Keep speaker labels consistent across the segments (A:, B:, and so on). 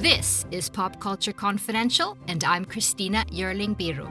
A: This is Pop Culture Confidential, and I'm Christina Yerling Biru.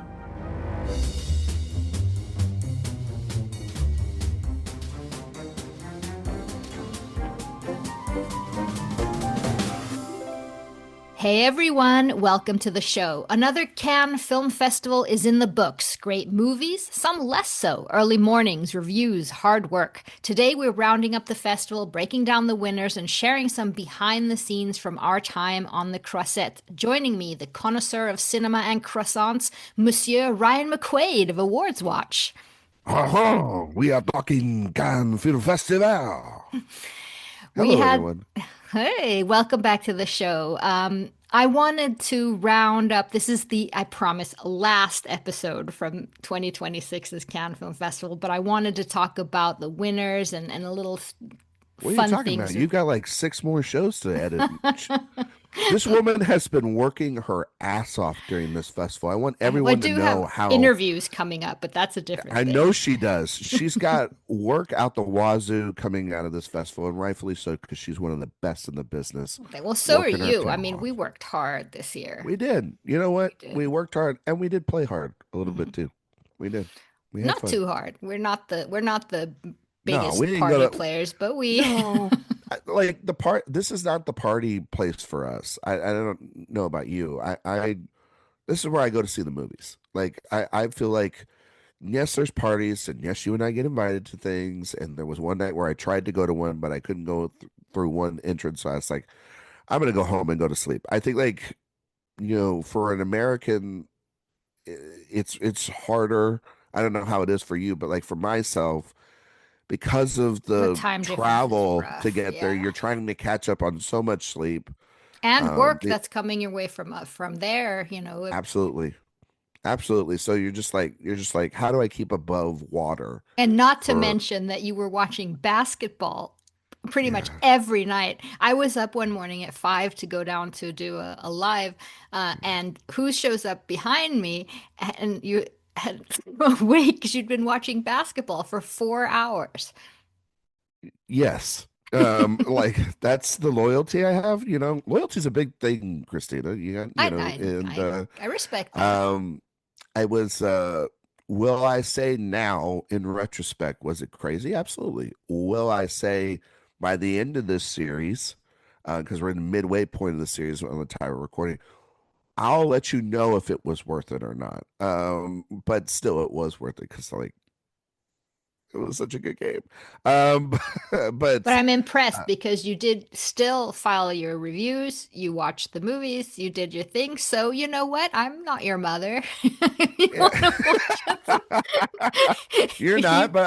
A: Hey everyone, welcome to the show. Another Cannes Film Festival is in the books. Great movies, some less so. Early mornings, reviews, hard work. Today we're rounding up the festival, breaking down the winners, and sharing some behind the scenes from our time on the croisette. Joining me, the connoisseur of cinema and croissants, Monsieur Ryan McQuade of Awards Watch.
B: Oh, we are talking Cannes Film Festival.
A: We
B: Hello,
A: had,
B: everyone.
A: hey, welcome back to the show. I wanted to round up, this is the, I promise, last episode from 2026's Cannes Film Festival, but I wanted to talk about the winners and a little
B: What are you
A: fun
B: talking about?
A: things.
B: You got like 6 more shows to edit. This woman has been working her ass off during this festival. I want
A: I
B: everyone to
A: do have
B: know how.
A: interviews coming up, but that's a different
B: I
A: thing.
B: know she does. She's got work out the wazoo coming out of this festival, and rightfully so, because she's one of the best in the business,
A: Okay, well, so are
B: working her
A: you. I
B: tail
A: mean, we
B: off.
A: worked hard this year.
B: We did. You know what?
A: We did.
B: We worked hard, and we did play hard a little
A: Mhm.
B: bit too. We did. We had
A: Not
B: fun.
A: too hard. We're not the
B: No, we
A: biggest
B: didn't go
A: party
B: to.
A: players, but we
B: No, like the part. This is not the party place for us. I don't know about you. This is where I go to see the movies. Like I feel like yes, there's parties, and yes, you and I get invited to things. And there was one night where I tried to go to one, but I couldn't go through one entrance. So I was like, I'm gonna go home and go to sleep. I think like for an American, it's harder. I don't know how it is for you, but like for myself because of
A: the
B: the
A: time difference is
B: travel to
A: rough.
B: get there,
A: Yeah.
B: you're trying to catch up on so much sleep.
A: And work
B: The
A: that's coming your way from there,
B: Absolutely, absolutely. So you're just like, how do I keep above water
A: and not to
B: for?
A: mention that you were watching basketball pretty much
B: Yeah,
A: every night. I was up one morning at 5 to go down to do a live, and who shows up behind me, and you had awake because you'd been watching basketball for 4 hours.
B: yes. Like that's the loyalty I have. Loyalty's a big thing, Christina. And
A: I respect that.
B: um, I was. Will I say now, in retrospect, was it crazy? Absolutely. Will I say by the end of this series, because we're in the midway point of the series on the time we're recording, I'll let you know if it was worth it or not. But still, it was worth it because like it was such a good game. Um,
A: But
B: but
A: I'm impressed
B: uh,
A: because you did still file your reviews, you watched the movies, you did your thing. So you know what? I'm not your mother. You want to watch
B: you're
A: it?
B: not. But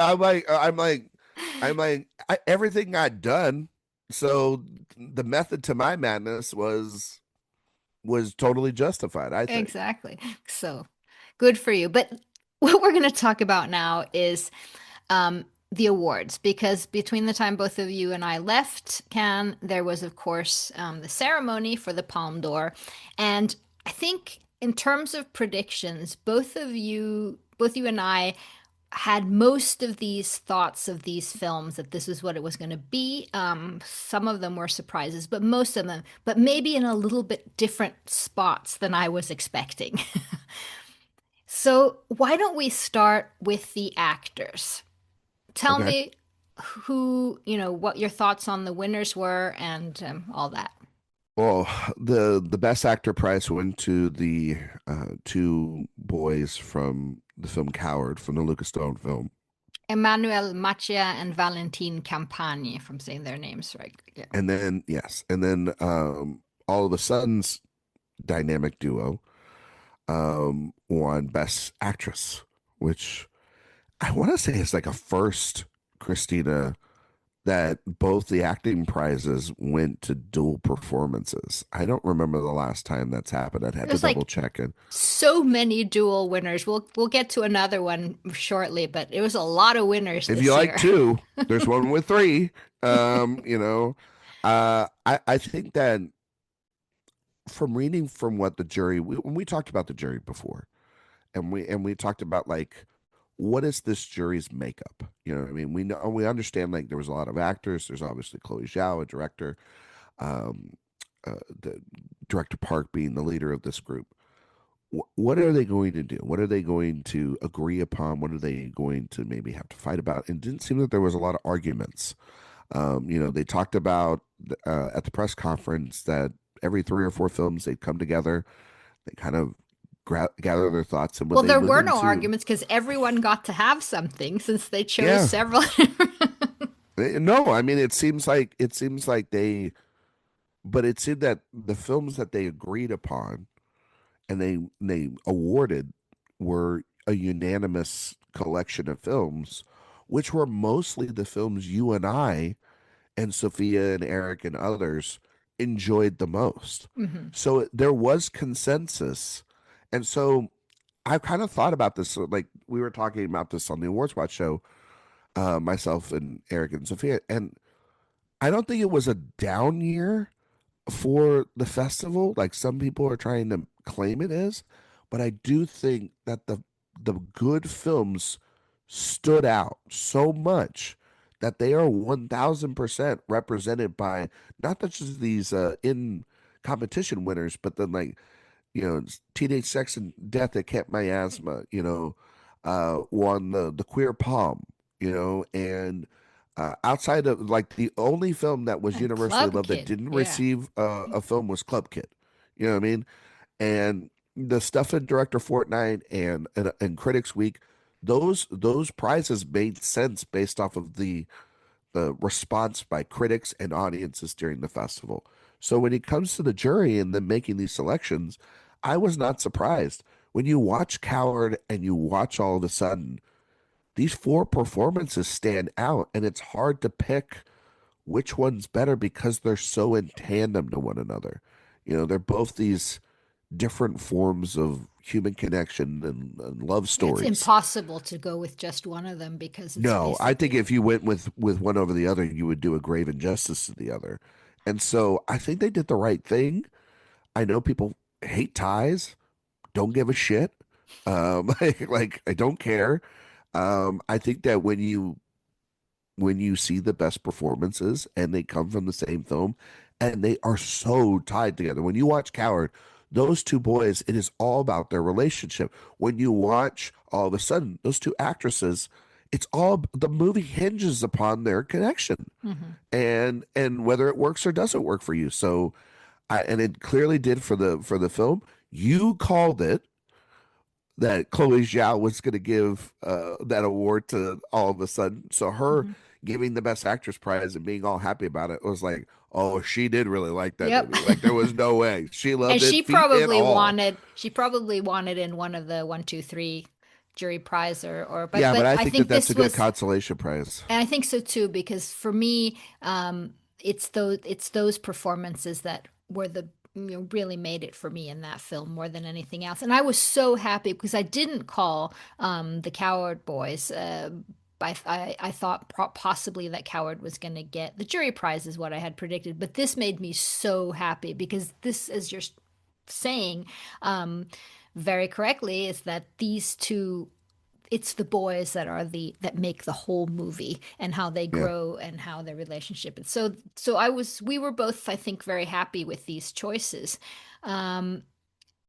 B: everything got done. So the method to my madness was totally justified, I think.
A: Exactly. So good for you. But what we're going to talk about now is the awards, because between the time both of you and I left Cannes, there was, of course, the ceremony for the Palme d'Or. And I think in terms of predictions, both you and I had most of these thoughts of these films that this is what it was going to be. Some of them were surprises, but most of them, but maybe in a little bit different spots than I was expecting. So, why don't we start with the actors? Tell
B: Okay.
A: me what your thoughts on the winners were and all that.
B: Well, the best actor prize went to the two boys from the film Coward, from the Lucas Stone film.
A: Emmanuel Macchia and Valentin Campagne, if I'm saying their names right. Yeah.
B: And then yes, and then all of a sudden's dynamic duo won Best Actress, which I want to say is like a first, Christina, that both the acting prizes went to dual performances. I don't remember the last time that's happened. I'd have to
A: There's like
B: double check it.
A: so many dual winners. We'll get to another one shortly, but it was a lot of winners
B: If you
A: this
B: like
A: year.
B: two, there's one with three. I think that from reading from what the jury, when we talked about the jury before, and we talked about like what is this jury's makeup? You know what I mean? We understand like there was a lot of actors. There's obviously Chloe Zhao, a director, um, the Director Park being the leader of this group, what are they going to do? What are they going to agree upon? What are they going to maybe have to fight about? It didn't seem that there was a lot of arguments. They talked about at the press conference that every 3 or 4 films they'd come together, they kind of gather their thoughts, and when
A: Well,
B: they
A: there
B: went
A: were no
B: into,
A: arguments because everyone got to have something since they chose
B: yeah,
A: several.
B: no, I mean it seems like they, but it seemed that the films that they agreed upon and they awarded were a unanimous collection of films, which were mostly the films you and I and Sophia and Eric and others enjoyed the most.
A: Hmm.
B: So there was consensus. And so I kind of thought about this. Like we were talking about this on the Awards Watch show, myself and Eric and Sophia. And I don't think it was a down year for the festival, like some people are trying to claim it is, but I do think that the good films stood out so much that they are 1000% represented by not just these in competition winners, but then like Teenage Sex and Death that kept my asthma, won the Queer Palm, and outside of like the only film that was
A: And
B: universally
A: Club
B: loved that
A: Kid,
B: didn't
A: yeah.
B: receive a film was Club Kid. You know what I mean? And the stuff in Director Fortnight and Critics Week, those prizes made sense based off of the response by critics and audiences during the festival. So when it comes to the jury and them making these selections, I was not surprised. When you watch Coward and you watch All of a Sudden, these 4 performances stand out, and it's hard to pick which one's better because they're so in tandem to one another. They're both these different forms of human connection and love
A: Yeah, it's
B: stories.
A: impossible to go with just one of them because it's
B: No, I think
A: basically.
B: if you went with one over the other, you would do a grave injustice to the other. And so I think they did the right thing. I know people hate ties, don't give a shit. Like I don't care. I think that when you see the best performances and they come from the same film and they are so tied together. When you watch Coward, those two boys, it is all about their relationship. When you watch All of a Sudden, those two actresses, it's all the movie hinges upon their connection
A: Mhm.
B: and whether it works or doesn't work for you. So and it clearly did for the film. You called it that Chloe Zhao was going to give that award to All of a Sudden. So her
A: Mhm.
B: giving the Best Actress prize and being all happy about it was like, oh, she did really like that
A: Yep.
B: movie. Like there was no way she
A: And
B: loved it, feet and all.
A: she probably wanted in one of the one, two, three jury prize or
B: Yeah, but
A: but
B: I
A: I
B: think that
A: think
B: that's a
A: this
B: good
A: was,
B: consolation prize.
A: and I think so too, because for me, it's those performances that were really made it for me in that film more than anything else. And I was so happy because I didn't call the Coward Boys. I thought possibly that Coward was going to get the jury prize is what I had predicted, but this made me so happy because this, as you're saying, um, very correctly, is that these two, it's the boys that make the whole movie and how they
B: Yeah.
A: grow and how their relationship. And we were both, I think, very happy with these choices. Um,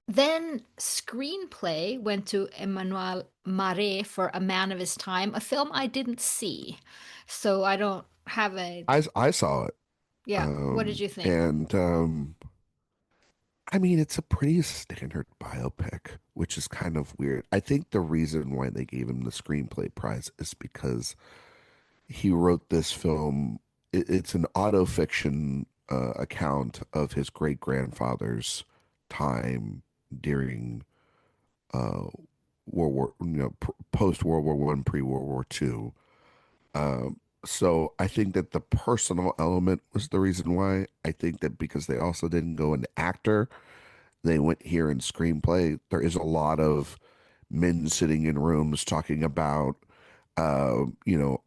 A: then screenplay went to Emmanuel Marais for A Man of His Time, a film I didn't see. So I don't have a,
B: I saw it.
A: yeah, what did you think?
B: And I mean, it's a pretty standard biopic, which is kind of weird. I think the reason why they gave him the screenplay prize is because he wrote this film. It's an autofiction account of his great grandfather's time during uh, World War, post World War One, pre World War Two. So I think that the personal element was the reason why. I think that because they also didn't go an actor, they went here in screenplay. There is a lot of men sitting in rooms talking about,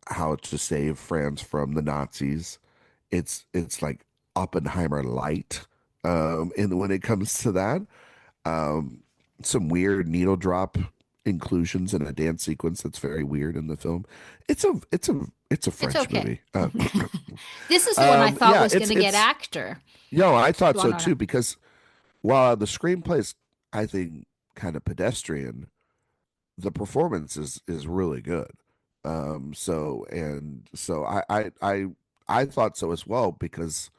B: how to save France from the Nazis. It's like Oppenheimer light, and when it comes to that, um, some weird needle drop inclusions in a dance sequence that's very weird in the film. It's a
A: It's
B: French
A: okay.
B: movie.
A: This is the one I thought
B: Yeah,
A: was going to get actor.
B: I thought
A: One
B: so
A: or
B: too
A: not.
B: because while the screenplay is, I think, kind of pedestrian, the performance is really good. I thought so as well because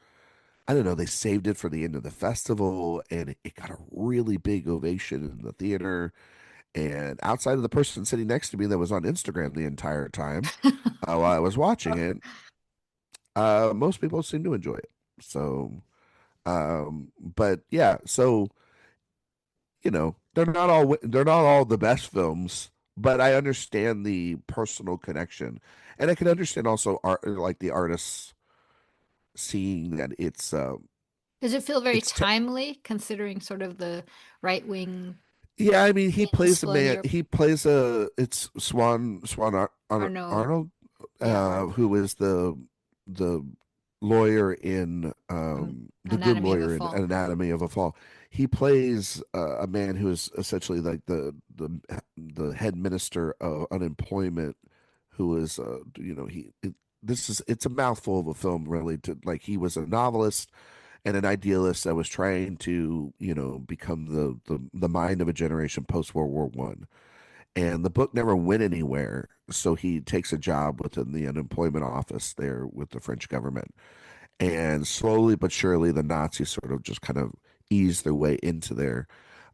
B: I don't know, they saved it for the end of the festival and it got a really big ovation in the theater. And outside of the person sitting next to me that was on Instagram the entire time while I was watching it, most people seem to enjoy it. So, but yeah, so they're not all the best films, but I understand the personal connection, and I can understand also art, like the artists seeing that
A: Does it feel very
B: it's t
A: timely considering sort of the right wing
B: yeah. I mean, he
A: winds
B: plays a
A: blowing
B: man.
A: Europe?
B: He plays a it's
A: Arno,
B: Arnold,
A: yeah, Arnold
B: who is the lawyer in
A: on
B: the good
A: Anatomy of a
B: lawyer in
A: Fall.
B: Anatomy of a Fall. He plays a man who is essentially like the head minister of unemployment, who is it's a mouthful of a film really. To like he was a novelist and an idealist that was trying to become the mind of a generation post World War I, and the book never went anywhere. So he takes a job within the unemployment office there with the French government. And slowly but surely, the Nazis sort of just kind of ease their way into there.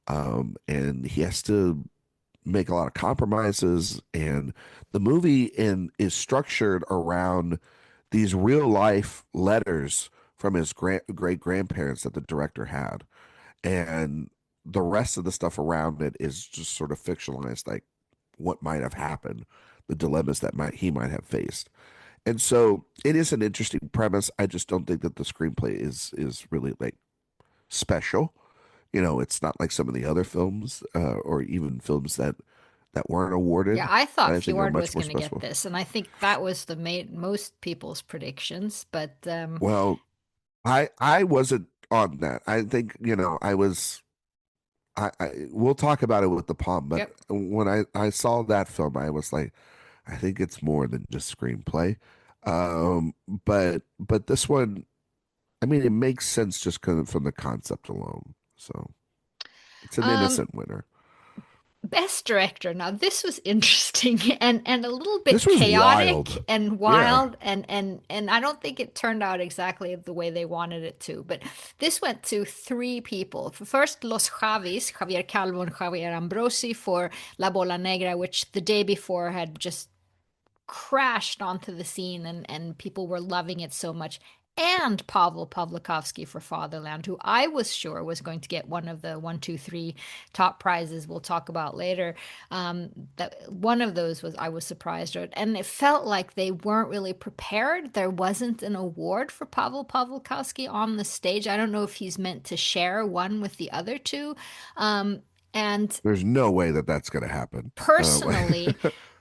B: And he has to make a lot of compromises. And the is structured around these real life letters from his great grandparents that the director had. And the rest of the stuff around it is just sort of fictionalized, like what might have happened, the dilemmas that he might have faced. And so it is an interesting premise. I just don't think that the screenplay is really like special. It's not like some of the other films, or even films that weren't
A: Yeah,
B: awarded
A: I
B: that
A: thought
B: I think are
A: Fjord
B: much
A: was
B: more
A: going to get
B: special.
A: this, and I think that was the most people's predictions. But
B: Well, I wasn't on that. I think I was. We'll talk about it with the palm, but
A: yep.
B: when I saw that film, I was like, I think it's more than just screenplay. But this one, I mean, it makes sense just kind of from the concept alone. So it's an
A: Um,
B: innocent winner.
A: Best director. Now this was interesting and a little
B: This
A: bit
B: was
A: chaotic
B: wild.
A: and
B: Yeah,
A: wild and I don't think it turned out exactly the way they wanted it to. But this went to three people. First, Los Javis, Javier Calvo and Javier Ambrosi for La Bola Negra, which the day before had just crashed onto the scene and people were loving it so much. And Pavel Pawlikowski for Fatherland, who I was sure was going to get one of the one, two, three top prizes we'll talk about later. That one of those was I was surprised at, and it felt like they weren't really prepared. There wasn't an award for Pavel Pawlikowski on the stage. I don't know if he's meant to share one with the other two. And
B: there's no way that that's going to happen.
A: personally,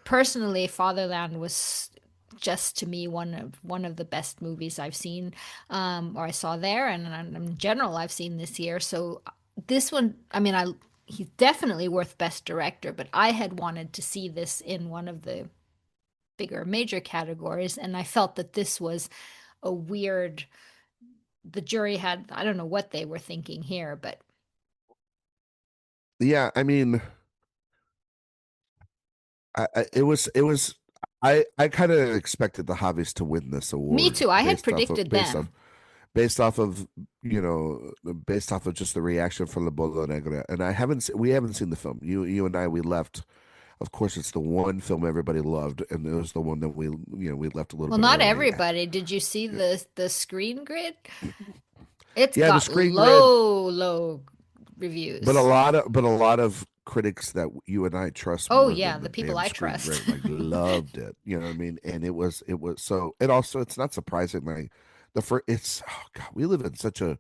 A: personally, Fatherland was just to me one of the best movies I've seen, or I saw there, and in general I've seen this year. So this one, I mean, he's definitely worth Best Director, but I had wanted to see this in one of the bigger major categories, and I felt that this was a weird. The jury had, I don't know what they were thinking here, but
B: Yeah, I mean, it was. I kind of expected the Javis to win this
A: me
B: award
A: too. I had predicted
B: based off
A: them.
B: based off of based off of just the reaction from La Bola Negra. And we haven't seen the film. You and I, we left. Of course, it's the one film everybody loved, and it was the one that we left a little
A: Well,
B: bit
A: not
B: early.
A: everybody. Did you see the screen grid? It's
B: Yeah, the
A: got
B: screen grid,
A: low reviews.
B: but a lot of critics that you and I trust
A: Oh
B: more
A: yeah,
B: than
A: the
B: the
A: people
B: damn
A: I
B: screen
A: trust.
B: grid like loved it. You know what I mean? And it was so. And also, it's not surprising. Like the first, it's oh god, we live in such a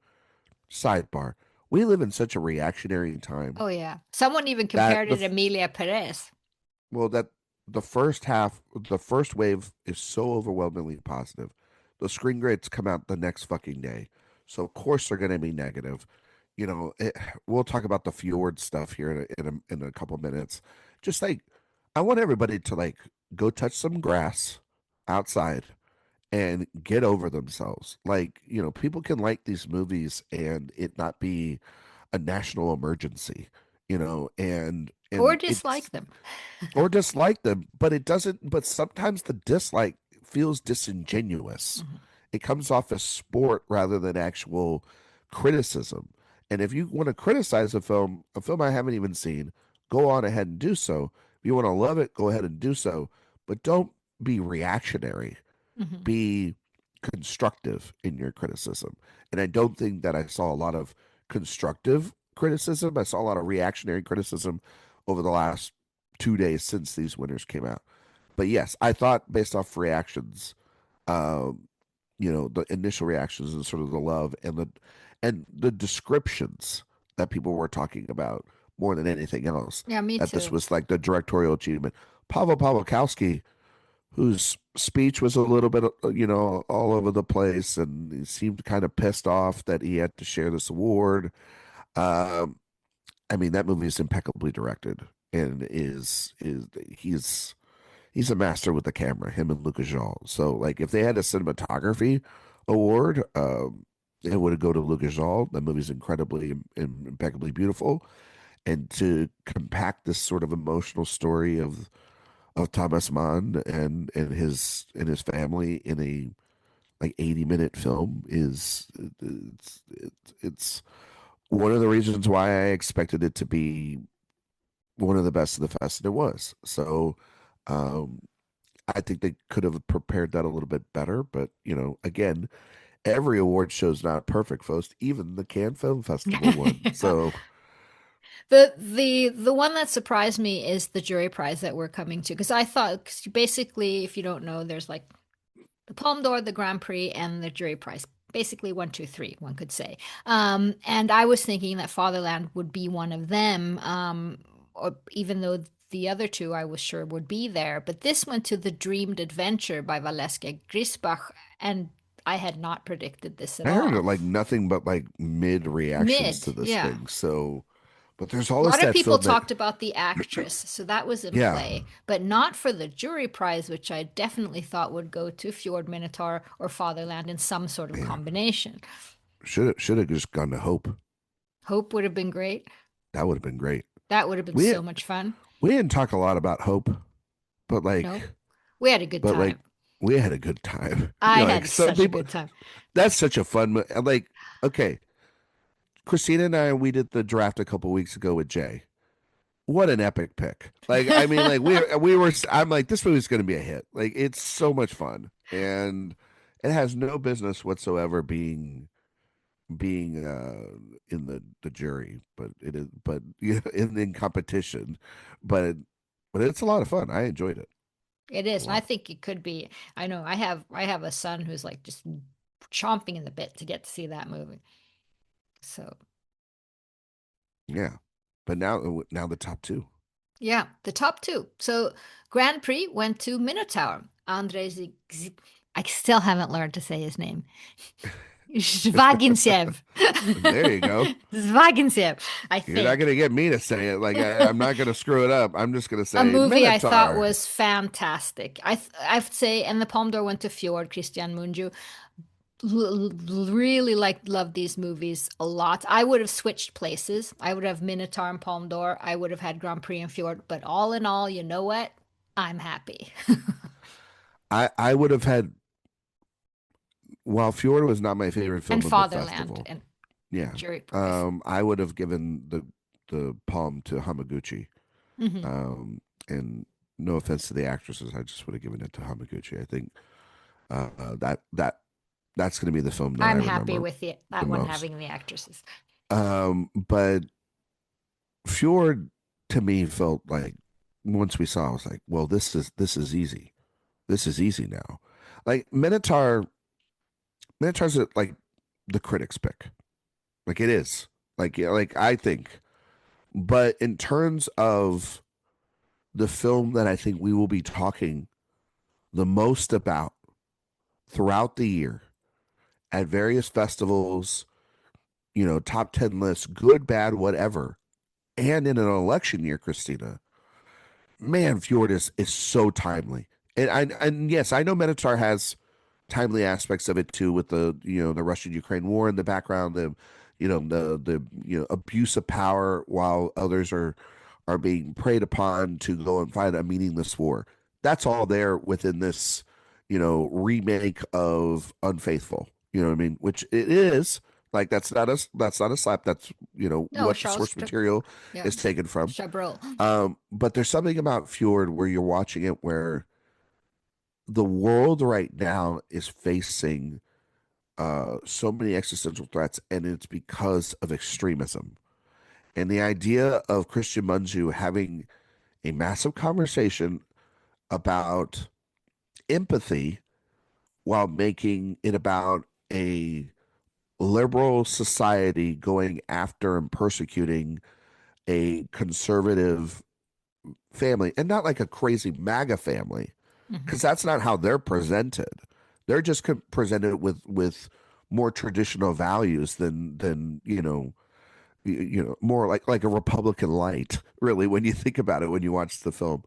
B: sidebar. We live in such a reactionary time
A: Oh yeah. Someone even
B: that
A: compared it to Emilia Perez.
B: that the first half, the first wave is so overwhelmingly positive. The screen grades come out the next fucking day. So of course they're going to be negative. We'll talk about the fjord stuff here in a couple minutes. Just like I want everybody to like go touch some grass outside and get over themselves. Like, people can like these movies and it not be a national emergency, you know,
A: Or
B: and
A: dislike
B: it's
A: them.
B: or dislike them, but it doesn't. But sometimes the dislike feels disingenuous.
A: Mhm.
B: It comes off as sport rather than actual criticism. And if you want to criticize a film I haven't even seen, go on ahead and do so. If you want to love it, go ahead and do so. But don't be reactionary.
A: Mhm.
B: Be constructive in your criticism. And I don't think that I saw a lot of constructive criticism. I saw a lot of reactionary criticism over the last 2 days since these winners came out. But yes, I thought based off reactions, um, the initial reactions and sort of the love and the descriptions that people were talking about more than anything else,
A: Yeah, me
B: that this
A: too.
B: was like the directorial achievement. Pavel Pawlikowski, whose speech was a little bit, all over the place, and he seemed kind of pissed off that he had to share this award. Um, I mean, that movie is impeccably directed and he's a master with the camera, him and Lucas Jean. So like if they had a cinematography award, it would go to Lucas Jean. That movie's incredibly impeccably beautiful. And to compact this sort of emotional story of Thomas Mann and his family in a like 80-minute film is it's one of the reasons why I expected it to be one of the best of the fest, and it was. So um I think they could have prepared that a little bit better, but again, every award show's not perfect, folks. Even the Cannes Film Festival won.
A: Yeah.
B: So
A: The one that surprised me is the jury prize that we're coming to because I thought 'cause basically, if you don't know, there's like the Palme d'Or, the Grand Prix, and the jury prize. Basically, one, two, three, one could say. And I was thinking that Fatherland would be one of them, or even though the other two I was sure would be there. But this went to The Dreamed Adventure by Valeska Grisbach, and I had not predicted this at
B: I heard
A: all.
B: like nothing but like mid reactions
A: Mid,
B: to this
A: yeah.
B: thing. So, but there's
A: A
B: always
A: lot of
B: that
A: people
B: film that,
A: talked about the actress, so that was in
B: yeah,
A: play, but not for the jury prize, which I definitely thought would go to Fjord Minotaur or Fatherland in some sort of
B: man,
A: combination.
B: should have just gone to Hope.
A: Hope would have been great.
B: That would have been great.
A: That would have been
B: We
A: so much fun.
B: we didn't talk a lot about Hope, but
A: No, we had a good
B: but like
A: time.
B: we had a good time.
A: I
B: Like
A: had
B: some
A: such a
B: people,
A: good time.
B: that's such a fun. Like, okay, Christina and I, we did the draft a couple weeks ago with Jay. What an epic pick! Like, I mean, like we were. I'm like, this movie's going to be a hit. Like, it's so much fun, and it has no business whatsoever being in the jury, but it is. But in competition, but but it's a lot of fun. I enjoyed it
A: It
B: a
A: is, and I
B: lot.
A: think it could be. I know I have a son who's like just chomping in the bit to get to see that movie. So
B: Yeah, but now the top two.
A: yeah, the top two. So Grand Prix went to Minotaur. I still haven't learned to say his name. Zvagintsev.
B: There you go.
A: Zvagintsev, I
B: You're not
A: think.
B: gonna get me to say it. Like I'm not gonna screw it up. I'm just gonna
A: A
B: say
A: movie I thought
B: Minotaur.
A: was fantastic. I'd say, and the Palme d'Or went to Fjord, Christian Mungiu. Really loved these movies a lot. I would have switched places. I would have Minotaur and Palme d'Or. I would have had Grand Prix and Fjord. But all in all, you know what? I'm happy.
B: I would have had while Fjord was not my favorite
A: And
B: film of the
A: Fatherland
B: festival.
A: and
B: Yeah.
A: Jury Prize.
B: I would have given the palm to Hamaguchi.
A: Hmm.
B: And no offense to the actresses, I just would have given it to Hamaguchi. I think that's going to be the film that I
A: I'm happy
B: remember
A: with
B: the
A: that one
B: most.
A: having the actresses.
B: But Fjord to me felt like once we saw, I was like, well, this is easy. This is easy now. Like Minotaur's like the critics pick. Like it is. Like yeah, like I think. But in terms of the film that I think we will be talking the most about throughout the year at various festivals, top 10 lists, good, bad, whatever, and in an election year, Christina, man, Fjord is so timely. And yes, I know Minotaur has timely aspects of it too, with the Russian Ukraine war in the background, the abuse of power while others are being preyed upon to go and fight a meaningless war. That's all there within this, remake of Unfaithful. You know what I mean? Which it is. Like that's not a slap. That's
A: No,
B: what the source material
A: Yeah,
B: is taken from.
A: Chabrol.
B: But there's something about Fjord where you're watching it where the world right now is facing so many existential threats, and it's because of extremism. And the idea of Christian Mungiu having a massive conversation about empathy while making it about a liberal society going after and persecuting a conservative family, and not like a crazy MAGA family,
A: Hmm.
B: because that's not how they're presented. They're just presented with more traditional values than more like a Republican light, really, when you think about it, when you watch the film.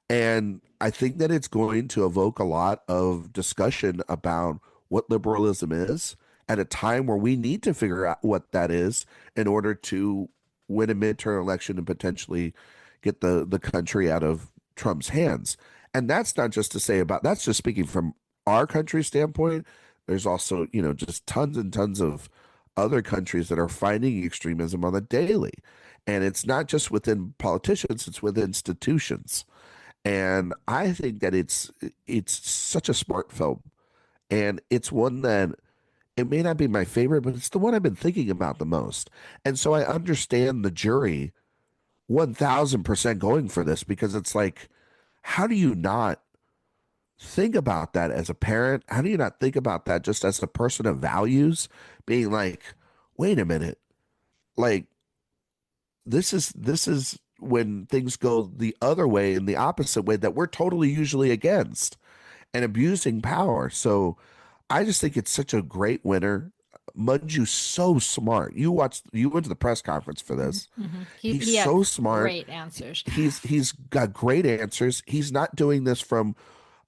B: And I think that it's going to evoke a lot of discussion about what liberalism is at a time where we need to figure out what that is in order to win a midterm election and potentially get the country out of Trump's hands. And that's not just to say about that's just speaking from our country's standpoint. There's also, just tons and tons of other countries that are fighting extremism on the daily. And it's not just within politicians, it's with institutions. And I think that it's such a smart film, and it's one that it may not be my favorite, but it's the one I've been thinking about the most. And so I understand the jury 1000% going for this, because it's like, how do you not think about that as a parent? How do you not think about that just as a person of values, being like, wait a minute, like this is when things go the other way, in the opposite way that we're totally usually against, and abusing power. So I just think it's such a great winner. Manju's so smart. You went to the press conference for this.
A: Hmm.
B: He's
A: He had
B: so smart.
A: great answers
B: He's got great answers. He's not doing this from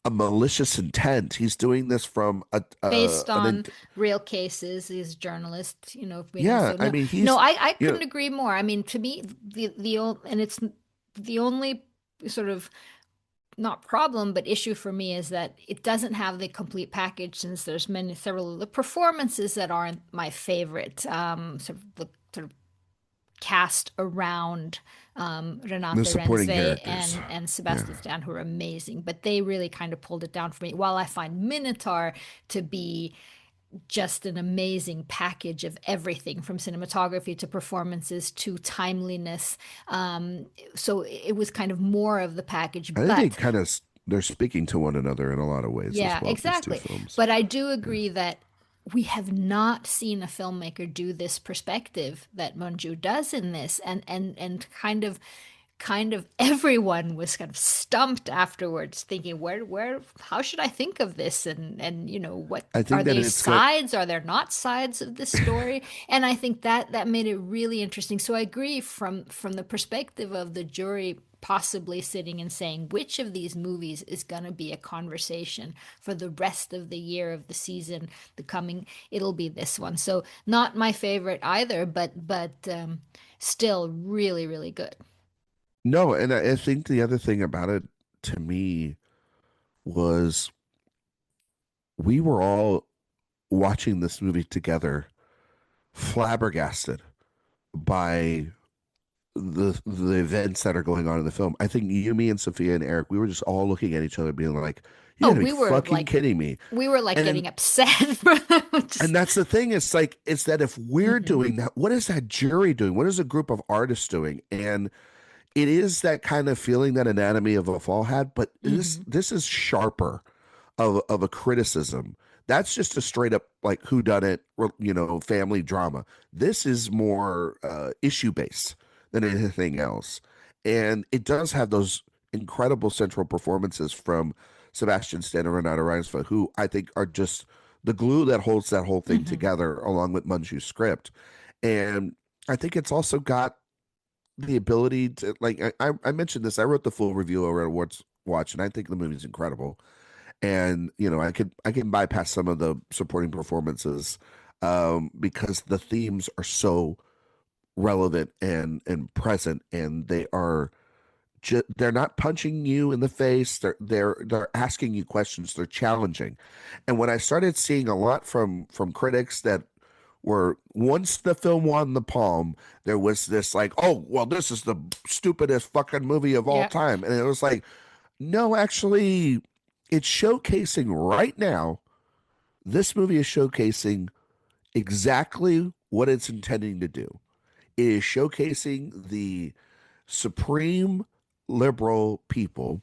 B: a malicious intent. He's doing this from
A: based on real cases. He's a journalist, being
B: yeah.
A: so
B: I
A: no,
B: mean,
A: no, I
B: you know
A: couldn't agree more. I mean, to me, and it's the only sort of not problem but issue for me is that it doesn't have the complete package, since there's several of the performances that aren't my favorite. Sort of the sort of cast around
B: the
A: Renate
B: supporting
A: Renze
B: characters.
A: and
B: Yeah,
A: Sebastian Stan, who are amazing, but they really kind of pulled it down for me. While I find Minotaur to be just an amazing package of everything from cinematography to performances to timeliness. So it was kind of more of the package,
B: I think
A: but
B: they're speaking to one another in a lot of ways as
A: yeah,
B: well. These two
A: exactly.
B: films.
A: But I do
B: Yeah.
A: agree that we have not seen a filmmaker do this perspective that Monju does in this, and kind of everyone was kind of stumped afterwards, thinking, how should I think of this? And what
B: I
A: are
B: think that
A: they
B: it's got
A: sides? Are there not sides of this story? And I think that made it really interesting. So I agree from the perspective of the jury possibly sitting and saying which of these movies is going to be a conversation for the rest of the year, of the season, it'll be this one. So not my favorite either, but still really, really good.
B: no, and I think the other thing about it to me was we were all watching this movie together, flabbergasted by the events that are going on in the film. I think you, me, and Sophia and Eric, we were just all looking at each other, being like, "You
A: Oh,
B: got to be fucking kidding me!"
A: we were like
B: And
A: getting upset for them.
B: and
A: Just
B: that's the thing. It's like it's that if we're
A: mhm,
B: doing that, what is that jury doing? What is a group of artists doing? And it is that kind of feeling that Anatomy of a Fall had, but
A: mhm,
B: this is sharper of a criticism. That's just a straight up like who done it, family drama. This is more issue based than anything else, and it does have those incredible central performances from Sebastian Stan and Renata Reinsva, who I think are just the glue that holds that whole thing
A: mhm.
B: together, along with Munju's script. And I think it's also got the ability to like I mentioned this. I wrote the full review over at Awards Watch, and I think the movie's incredible. And I can bypass some of the supporting performances because the themes are so relevant and present, and they're not punching you in the face. They're asking you questions. They're challenging. And when I started seeing a lot from critics that were, once the film won the palm, there was this like, oh well, this is the stupidest fucking movie of all
A: Yep.
B: time, and it was like, no, actually, it's showcasing right now. This movie is showcasing exactly what it's intending to do. It is showcasing the supreme liberal people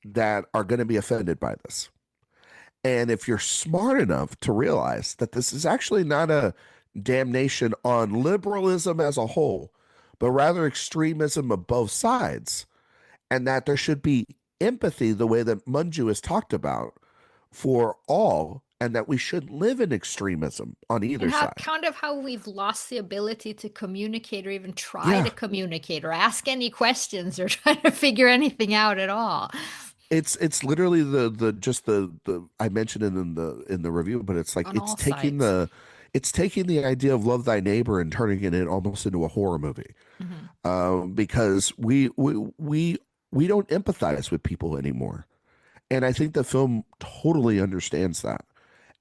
B: that are going to be offended by this. And if you're smart enough to realize that this is actually not a damnation on liberalism as a whole, but rather extremism of both sides, and that there should be empathy the way that Munju has talked about for all, and that we should live in extremism on
A: And
B: either
A: how
B: side.
A: kind of how we've lost the ability to communicate or even try to
B: Yeah,
A: communicate or ask any questions or try to figure anything out at all
B: it's literally the just the I mentioned it in the review, but it's like
A: on all sides.
B: it's taking the idea of love thy neighbor and turning it in almost into a horror movie,
A: Hmm.
B: because we don't empathize with people anymore, and I think the film totally understands that.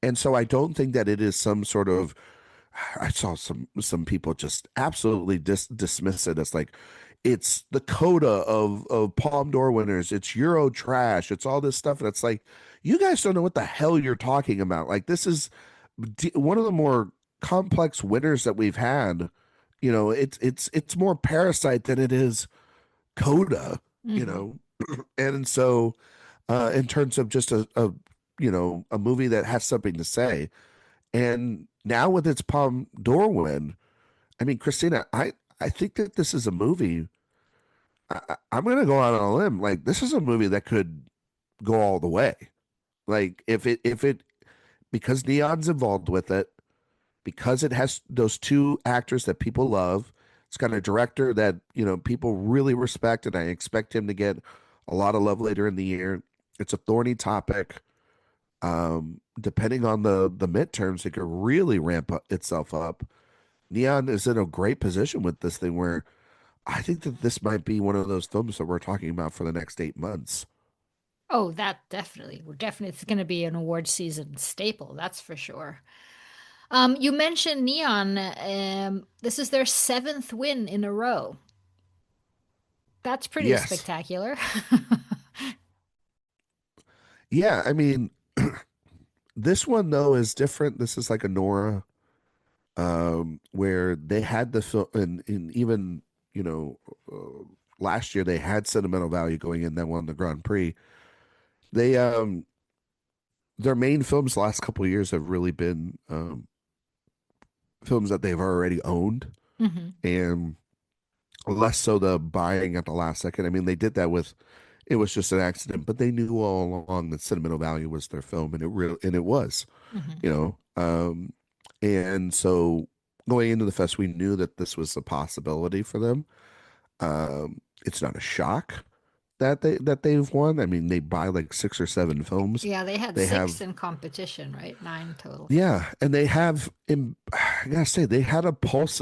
B: And so I don't think that it is some sort of, I saw some people just absolutely dismiss it as like it's the coda of Palme d'Or winners. It's Euro trash. It's all this stuff, and it's like, you guys don't know what the hell you're talking about. Like, this is one of the more complex winners that we've had. You know, it's more Parasite than it is coda. You
A: Hmm.
B: know, and so in terms of just a a movie that has something to say, and now with its Palme d'Or win, I mean, Christina, I think that this is a movie. I'm going to go out on a limb. Like, this is a movie that could go all the way. Like, if it because Neon's involved with it, because it has those two actors that people love. It's got a director that people really respect, and I expect him to get a lot of love later in the year. It's a thorny topic. Depending on the midterms, it could really itself up. Neon is in a great position with this thing where I think that this might be one of those films that we're talking about for the next 8 months.
A: Oh, that definitely. We're definitely it's going to be an award season staple, that's for sure. You mentioned Neon. This is their seventh win in a row. That's pretty
B: Yes.
A: spectacular.
B: Yeah. I mean, this one though is different. This is like a Nora, where they had the film, and even you know, last year they had sentimental value going in that won the Grand Prix. They their main films the last couple of years have really been films that they've already owned,
A: Hmm.
B: and less so the buying at the last second. I mean, they did that with It Was Just an Accident, but they knew all along that sentimental value was their film, and it was,
A: Hmm.
B: you know. And so going into the fest, we knew that this was a possibility for them. It's not a shock that they've won. I mean, they buy like 6 or 7 films.
A: Yeah, they had
B: They
A: six
B: have
A: in competition, right? Nine total.
B: Yeah, and I gotta say, they have the pulse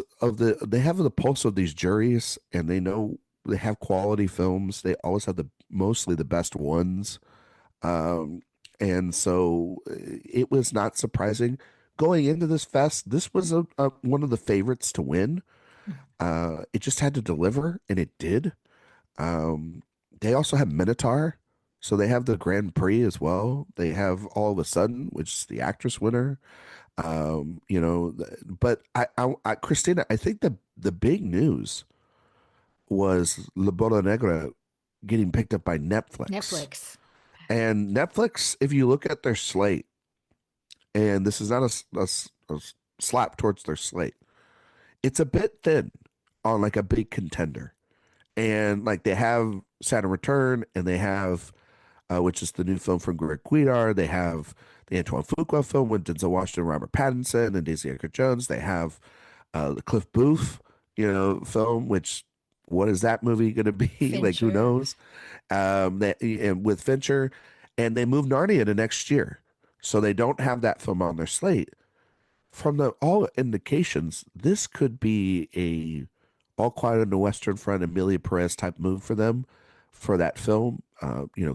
B: of these juries, and they know they have quality films. They always have mostly the best ones. Um, and so it was not surprising going into this fest. This was one of the favorites to win. It just had to deliver, and it did. Um, they also have Minotaur, so they have the Grand Prix as well. They have All of a Sudden, which is the actress winner. But Christina, I think the big news was La Bola Negra getting picked up by Netflix.
A: Netflix.
B: And Netflix, if you look at their slate, and this is not a slap towards their slate, it's a bit thin on like a big contender. And like they have Saturn Return, and they have which is the new film from Greg Guidar. They have the Antoine Fuqua film with Denzel Washington, Robert Pattinson, and Daisy Edgar Jones. They have the Cliff Booth, film. Which what is that movie going to be? Like, who
A: Fincher.
B: knows? And with Fincher, and they moved Narnia to next year, so they don't have that film on their slate. from the all indications, this could be a All Quiet on the Western Front, Amelia Perez type move for them for that film.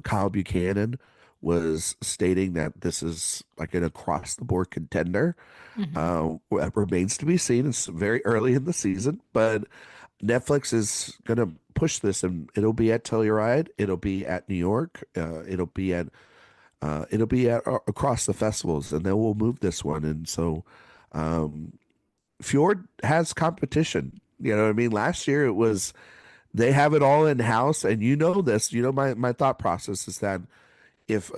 B: Kyle Buchanan was stating that this is like an across the board contender.
A: Hmm.
B: That remains to be seen. It's very early in the season, but Netflix is going to push this, and it'll be at Telluride. It'll be at New York. It'll be at across the festivals, and then we'll move this one. And so, um, Fjord has competition. You know what I mean? Last year it was they have it all in house, and you know this. You know my thought process is that if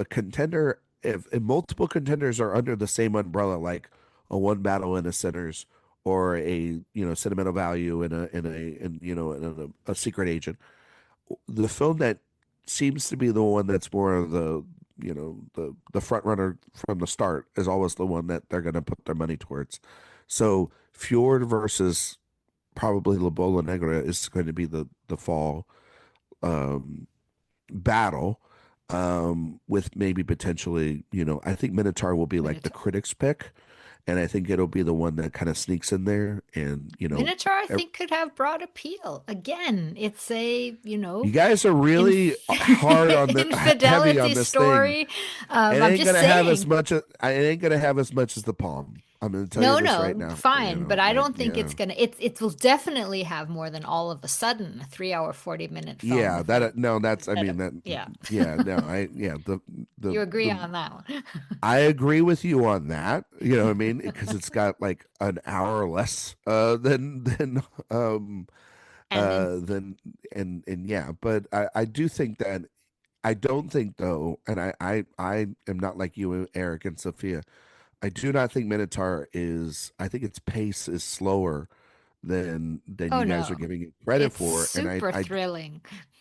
B: multiple contenders are under the same umbrella, like a One Battle in a Sinners or a sentimental value in a secret agent, the film that seems to be the one that's more of the front runner from the start is always the one that they're going to put their money towards. So Fjord versus probably La Bola Negra is going to be the fall um, battle, with maybe potentially, I think Minotaur will be like the
A: Minotaur.
B: critics pick, and I think it'll be the one that kind of sneaks in there, and
A: Minotaur, I think, could have broad appeal. Again, it's a,
B: you guys are really
A: inf
B: hard on the heavy
A: infidelity
B: on this thing.
A: story.
B: It
A: I'm
B: ain't
A: just
B: gonna have as
A: saying.
B: much as it ain't gonna have as much as the palm. I'm gonna tell you
A: No,
B: this right
A: no,
B: now.
A: fine, but I
B: Like,
A: don't think
B: yeah.
A: it's gonna. It will definitely have more than All of a Sudden, a 3 hour, 40 minute film
B: Yeah,
A: with a
B: no, that's I
A: set
B: mean
A: of,
B: that
A: yeah.
B: yeah, no, I yeah,
A: You agree
B: the
A: on that one.
B: I agree with you on that. You know what I mean? Because it's got like an hour less um
A: And then,
B: than and yeah, but I do think that I don't think though, and I am not like you, Eric and Sophia. I do not think Minotaur is. I think its pace is slower than
A: oh
B: you guys are
A: no,
B: giving it credit
A: it's
B: for, and
A: super thrilling.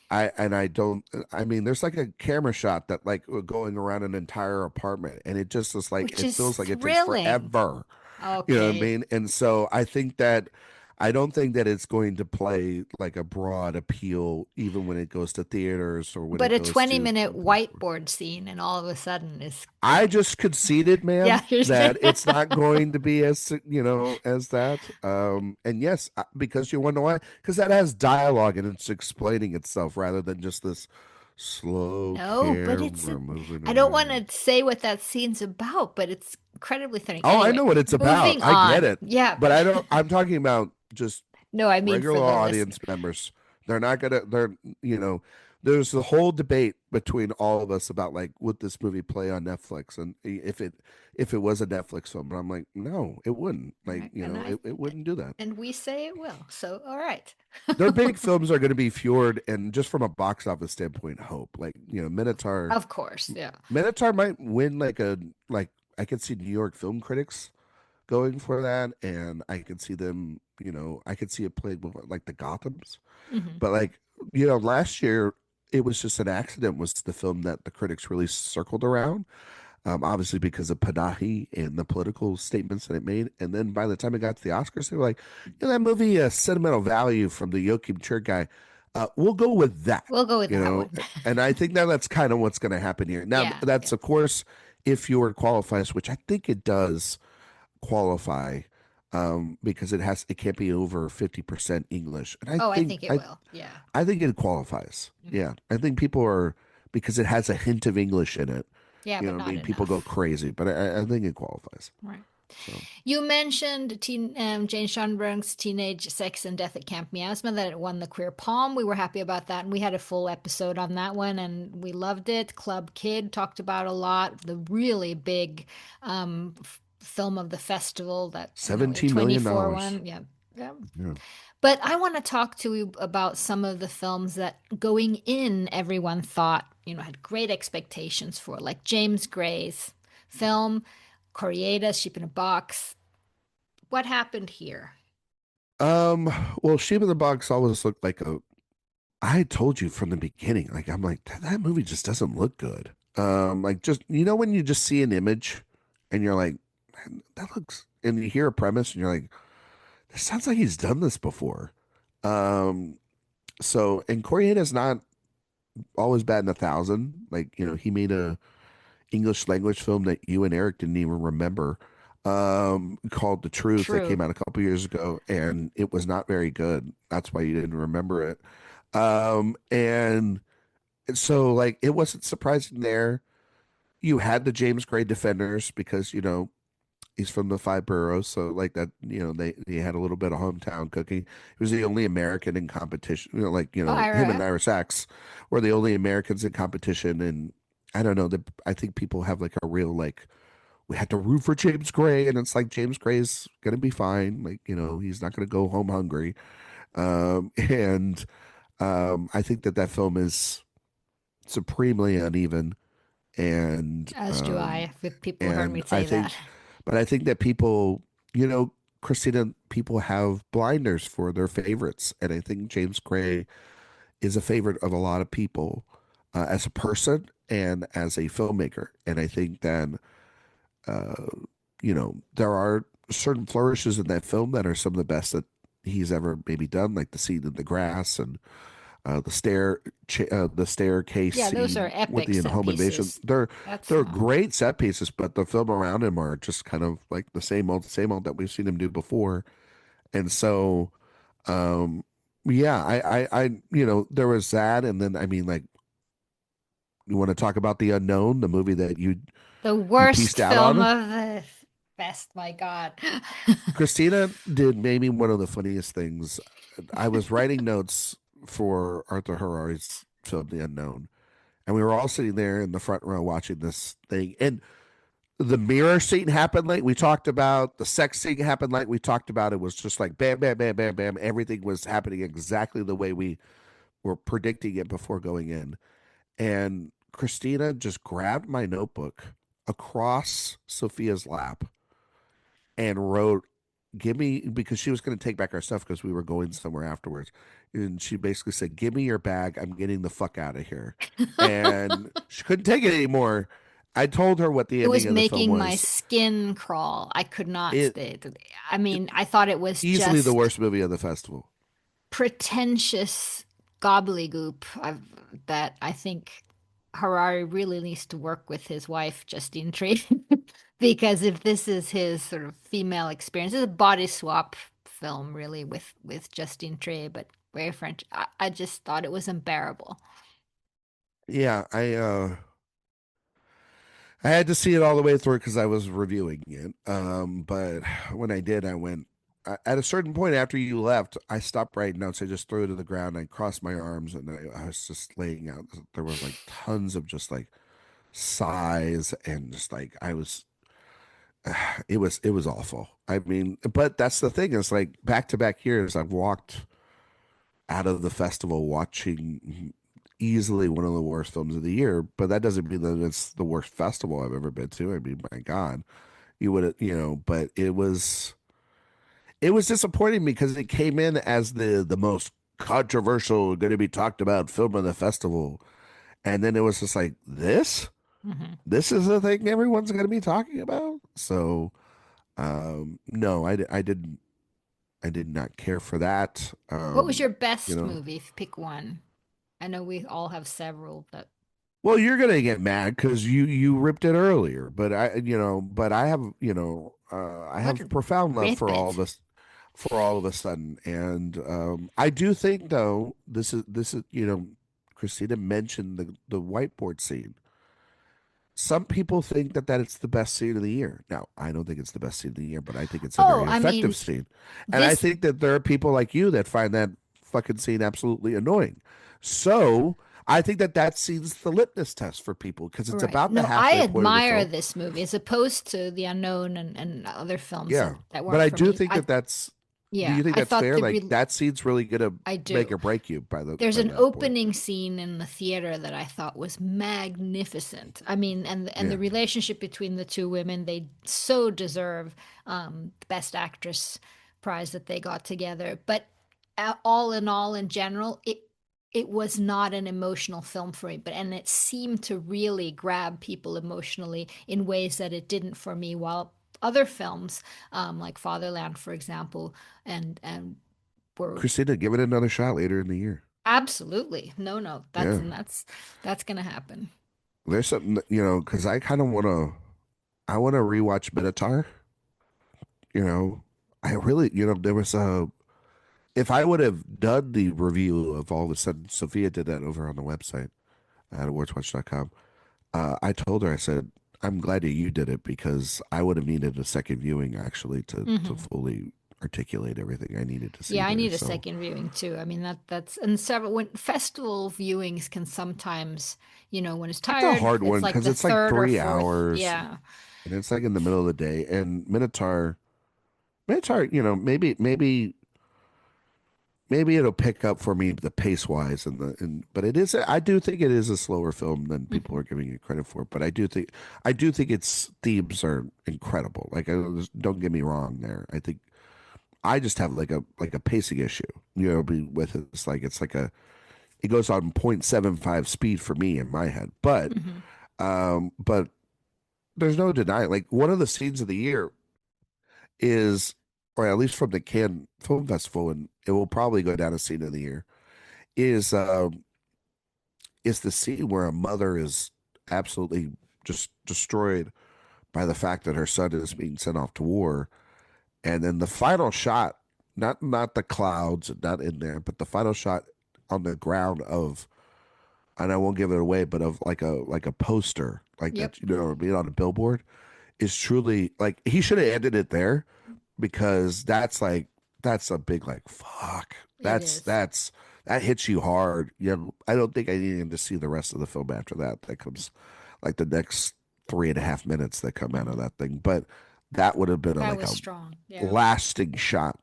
B: I don't. I mean, there's like a camera shot that like going around an entire apartment, and it just is like
A: Which
B: it
A: is
B: feels like it takes
A: thrilling.
B: forever. You know what I
A: Okay.
B: mean? And so I don't think that it's going to play like a broad appeal, even when it goes to theaters or when
A: But
B: it
A: a
B: goes
A: 20
B: to
A: minute
B: festivals.
A: whiteboard scene, and all of a sudden is
B: I just conceded,
A: yeah,
B: ma'am,
A: here's
B: that it's not going to be as that. And yes, because you wonder why? Because that has dialogue and it's explaining itself rather than just this slow
A: no, but it's a
B: camera moving
A: I don't want to
B: around.
A: say what that scene's about, but it's incredibly thrilling.
B: Oh, I
A: Anyway,
B: know what it's about.
A: moving
B: I get
A: on.
B: it.
A: Yeah.
B: But I don't, I'm talking about just
A: No, I mean for
B: regular
A: the
B: audience
A: listener.
B: members. They're not gonna, they're, you know, there's the whole debate between all of us about like, would this movie play on Netflix? And if it was a Netflix film, but I'm like, no, it wouldn't. Like,
A: Right. And I
B: it wouldn't do that.
A: and we say it will. So all right.
B: Their big films are going to be Fjord and just from a box office standpoint, Hope. Like,
A: Of course, yeah.
B: Minotaur might win like I could see New York film critics going for that, and I could see them, I could see it played with like the Gothams.
A: Hmm.
B: But like, last year it was just an accident was the film that the critics really circled around. Obviously because of Panahi and the political statements that it made. And then by the time it got to the Oscars, they were like, that movie, Sentimental Value from the Joachim Trier guy, we'll go with that,
A: We'll go with
B: you
A: that
B: know.
A: one.
B: And I think that that's kind of what's going to happen here. Now,
A: Yeah,
B: that's
A: yeah.
B: of course if Fjord qualifies, which I think it does qualify, because it can't be over 50% English. And
A: Oh, I think it will. Yeah.
B: I think it qualifies.
A: Mhm.
B: Yeah. I think people are because it has a hint of English in it.
A: Yeah,
B: You know
A: but
B: what I
A: not
B: mean? People go
A: enough.
B: crazy, but I think it qualifies.
A: Right.
B: So
A: You mentioned Jane Schoenberg's Teenage Sex and Death at Camp Miasma that it won the Queer Palm. We were happy about that, and we had a full episode on that one, and we loved it. Club Kid talked about a lot. The really big film of the festival that a
B: 17 million
A: 24
B: dollars.
A: one. Yeah. Yeah.
B: Yeah.
A: But I want to talk to you about some of the films that going in, everyone thought, had great expectations for, like James Gray's film, Corrieda, Sheep in a Box. What happened here?
B: Um, well, Sheep in the Box always looked like a. I told you from the beginning, like I'm like that movie just doesn't look good. Like just when you just see an image, and you're like, man, that looks, and you hear a premise, and you're like, this sounds like he's done this before. Um, and Coriander is not always batting 1,000. Like he made a English language film that you and Eric didn't even remember. called The Truth that
A: True.
B: came out a couple years ago, and it was not very good. That's why you didn't remember it. And so like it wasn't surprising there. You had the James Gray defenders because he's from the five boroughs, so like that, they had a little bit of hometown cooking. He was the only American in competition. Like
A: Oh,
B: him and
A: Ira.
B: Ira Sachs were the only Americans in competition, and I don't know that I think people have like a real like we had to root for James Gray, and it's like James Gray's gonna be fine. Like he's not gonna go home hungry. And I think that that film is supremely uneven, and
A: As do I, with people who heard me
B: I
A: say that.
B: think, but I think that people, you know, Christina, people have blinders for their favorites, and I think James Gray is a favorite of a lot of people as a person and as a filmmaker, and I think that uh, there are certain flourishes in that film that are some of the best that he's ever maybe done, like the scene in the grass and the staircase
A: Yeah, those are
B: scene with
A: epic
B: the
A: set
B: home invasion.
A: pieces. That's
B: They're
A: not.
B: great set pieces, but the film around him are just kind of like the same old that we've seen him do before. And so, um, yeah, there was that, and then I mean, like, you want to talk about The Unknown, the movie that
A: The
B: you
A: worst
B: pieced out
A: film
B: on?
A: of the best, my God.
B: Christina did maybe one of the funniest things. I was writing notes for Arthur Harari's film, The Unknown, and we were all sitting there in the front row watching this thing. And the mirror scene happened like we talked about. The sex scene happened like we talked about. It was just like bam, bam, bam, bam, bam. Everything was happening exactly the way we were predicting it before going in. And Christina just grabbed my notebook across Sophia's lap and wrote, "Give me," because she was going to take back our stuff because we were going somewhere afterwards. And she basically said, "Give me your bag. I'm getting the fuck out of here." And she couldn't take it anymore. I told her what the
A: It
B: ending
A: was
B: of the film
A: making my
B: was.
A: skin crawl. I could not
B: It,
A: stay. I
B: it
A: mean, I thought it was
B: easily the
A: just
B: worst movie of the festival.
A: pretentious gobbledygook that I think Harari really needs to work with his wife, Justine Tree, because if this is his sort of female experience, it's a body swap film, really, with Justine Tree, but very French. I just thought it was unbearable.
B: Yeah, I had to see it all the way through because I was reviewing it. But when I did, I went at a certain point after you left. I stopped writing notes. I just threw it to the ground. I crossed my arms and I was just laying out. There was like tons of just like sighs and just like I was. It was awful. I mean, but that's the thing is like back to back years I've walked out of the festival watching easily one of the worst films of the year, but that doesn't mean that it's the worst festival I've ever been to. I mean, my God, you would, but it was disappointing because it came in as the most controversial, going to be talked about film of the festival, and then it was just like
A: Mhm.
B: this is the thing everyone's going to be talking about. So, no, I did not care for that.
A: What was your
B: You
A: best
B: know,
A: movie? If you pick one. I know we all have several, but
B: Well, you're gonna get mad because you ripped it earlier, but I have I
A: what
B: have profound love
A: rip
B: for all of
A: it?
B: us for all of a sudden, and I do think though this is Christina mentioned the whiteboard scene. Some people think that it's the best scene of the year. Now, I don't think it's the best scene of the year, but I think it's a
A: Oh,
B: very
A: I
B: effective
A: mean,
B: scene, and I
A: this
B: think that there are people like you that find that fucking scene absolutely annoying. So. I think that that scene's the litmus test for people because it's
A: right.
B: about the
A: No, I
B: halfway point of the
A: admire
B: film.
A: this movie as opposed to The Unknown and other films
B: Yeah,
A: that
B: but
A: weren't
B: I
A: for
B: do
A: me.
B: think that that's. Do
A: Yeah,
B: you think
A: I
B: that's
A: thought
B: fair?
A: the
B: Like
A: re
B: that scene's really gonna
A: I
B: make
A: do.
B: or break you
A: There's
B: by
A: an
B: that point.
A: opening scene in the theater that I thought was magnificent. I mean, and
B: Yeah,
A: the relationship between the two women, they so deserve the Best Actress prize that they got together. But all in all, in general, it was not an emotional film for me. But and it seemed to really grab people emotionally in ways that it didn't for me. While other films, like Fatherland, for example, and were
B: Christina, give it another shot later in the year.
A: absolutely. No, no.
B: Yeah,
A: That's gonna happen.
B: there's something because I kind of want to. I want to rewatch Minotaur. You know, I really, there was a, if I would have done the review of all of a sudden, Sophia did that over on the website at awardswatch.com. I told her, I said, I'm glad that you did it because I would have needed a second viewing actually to
A: Hmm.
B: fully articulate everything I needed to see
A: Yeah, I
B: there.
A: need a
B: So
A: second viewing too. I mean that's and several when festival viewings can sometimes, when it's
B: it's a
A: tired,
B: hard
A: it's
B: one
A: like
B: because
A: the
B: it's like
A: third or
B: three
A: fourth.
B: hours
A: Yeah.
B: and it's like in the middle of the day. And Minotaur, maybe it'll pick up for me the pace wise but it is I do think it is a slower film than people
A: Hmm.
B: are giving it credit for. But I do think its themes are incredible. Like don't get me wrong there. I think I just have like a pacing issue. With it. It goes on 0.75 speed for me in my head.
A: Hmm.
B: But there's no denying like one of the scenes of the year is, or at least from the Cannes Film Festival, and it will probably go down as scene of the year, is is the scene where a mother is absolutely just destroyed by the fact that her son is being sent off to war, and then the final shot, not the clouds, not in there, but the final shot on the ground of, and I won't give it away, but of like a poster like
A: Yep,
B: that, being on a billboard is truly like he should have ended it there because that's a big like fuck.
A: it
B: That's
A: is.
B: that's that hits you hard. I don't think I needed to see the rest of the film after that. That comes like the next 3.5 minutes that come out of
A: Hmm.
B: that thing. But that would have been
A: That
B: like
A: was
B: a
A: strong. Yeah.
B: lasting shot.